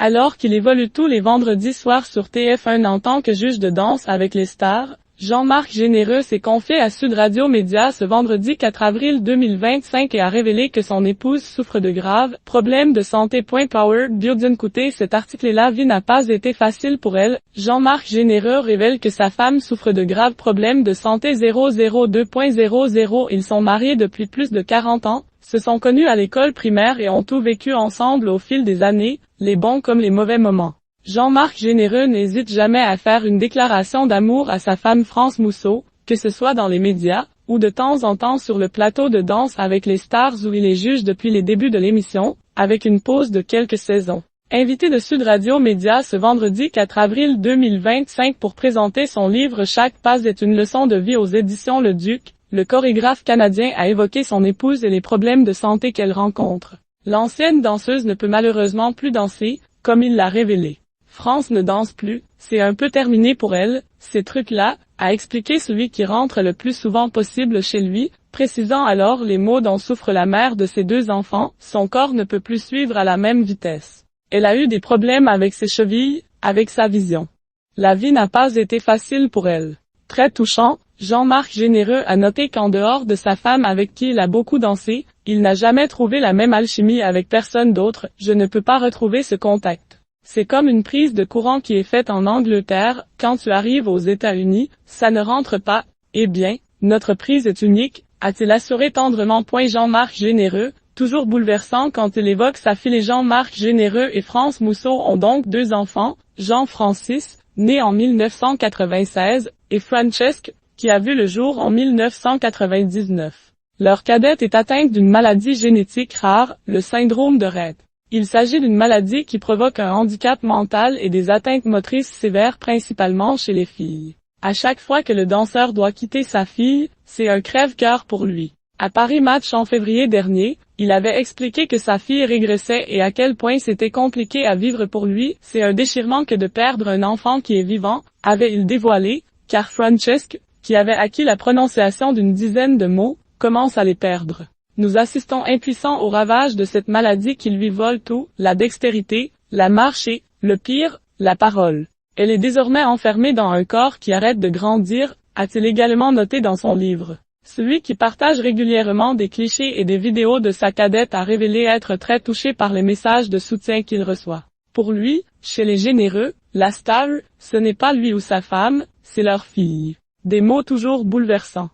Alors qu'il évolue tous les vendredis soirs sur TF1 en tant que juge de danse avec les stars, Jean-Marc Généreux s'est confié à Sud Radio Média ce vendredi 4 avril 2025 et a révélé que son épouse souffre de graves problèmes de santé. Power Bioden. Écoutez cet article et la vie n'a pas été facile pour elle. Jean-Marc Généreux révèle que sa femme souffre de graves problèmes de santé. 002.00. Ils sont mariés depuis plus de 40 ans, se sont connus à l'école primaire et ont tout vécu ensemble au fil des années, les bons comme les mauvais moments. Jean-Marc Généreux n'hésite jamais à faire une déclaration d'amour à sa femme France Mousseau, que ce soit dans les médias, ou de temps en temps sur le plateau de danse avec les stars où il est juge depuis les débuts de l'émission, avec une pause de quelques saisons. Invité de Sud Radio Média ce vendredi 4 avril 2025 pour présenter son livre Chaque pas est une leçon de vie aux éditions Le Duc, le chorégraphe canadien a évoqué son épouse et les problèmes de santé qu'elle rencontre. L'ancienne danseuse ne peut malheureusement plus danser, comme il l'a révélé. France ne danse plus, c'est un peu terminé pour elle, ces trucs-là, a expliqué celui qui rentre le plus souvent possible chez lui, précisant alors les maux dont souffre la mère de ses 2 enfants, son corps ne peut plus suivre à la même vitesse. Elle a eu des problèmes avec ses chevilles, avec sa vision. La vie n'a pas été facile pour elle. Très touchant, Jean-Marc Généreux a noté qu'en dehors de sa femme avec qui il a beaucoup dansé, il n'a jamais trouvé la même alchimie avec personne d'autre. Je ne peux pas retrouver ce contact. C'est comme une prise de courant qui est faite en Angleterre, quand tu arrives aux États-Unis, ça ne rentre pas. Eh bien, notre prise est unique, a-t-il assuré tendrement. Jean-Marc Généreux, toujours bouleversant quand il évoque sa fille. Jean-Marc Généreux et France Mousseau ont donc 2 enfants, Jean-Francis, né en 1996, et Francesque, qui a vu le jour en 1999. Leur cadette est atteinte d'une maladie génétique rare, le syndrome de Rett. Il s'agit d'une maladie qui provoque un handicap mental et des atteintes motrices sévères principalement chez les filles. À chaque fois que le danseur doit quitter sa fille, c'est un crève-cœur pour lui. À Paris Match en février dernier, il avait expliqué que sa fille régressait et à quel point c'était compliqué à vivre pour lui. C'est un déchirement que de perdre un enfant qui est vivant, avait-il dévoilé, car Francesque, qui avait acquis la prononciation d'une dizaine de mots, commence à les perdre. Nous assistons impuissants au ravage de cette maladie qui lui vole tout, la dextérité, la marche et, le pire, la parole. Elle est désormais enfermée dans un corps qui arrête de grandir, a-t-il également noté dans son livre. Celui qui partage régulièrement des clichés et des vidéos de sa cadette a révélé être très touché par les messages de soutien qu'il reçoit. Pour lui, chez les Généreux, la star, ce n'est pas lui ou sa femme, c'est leur fille. Des mots toujours bouleversants.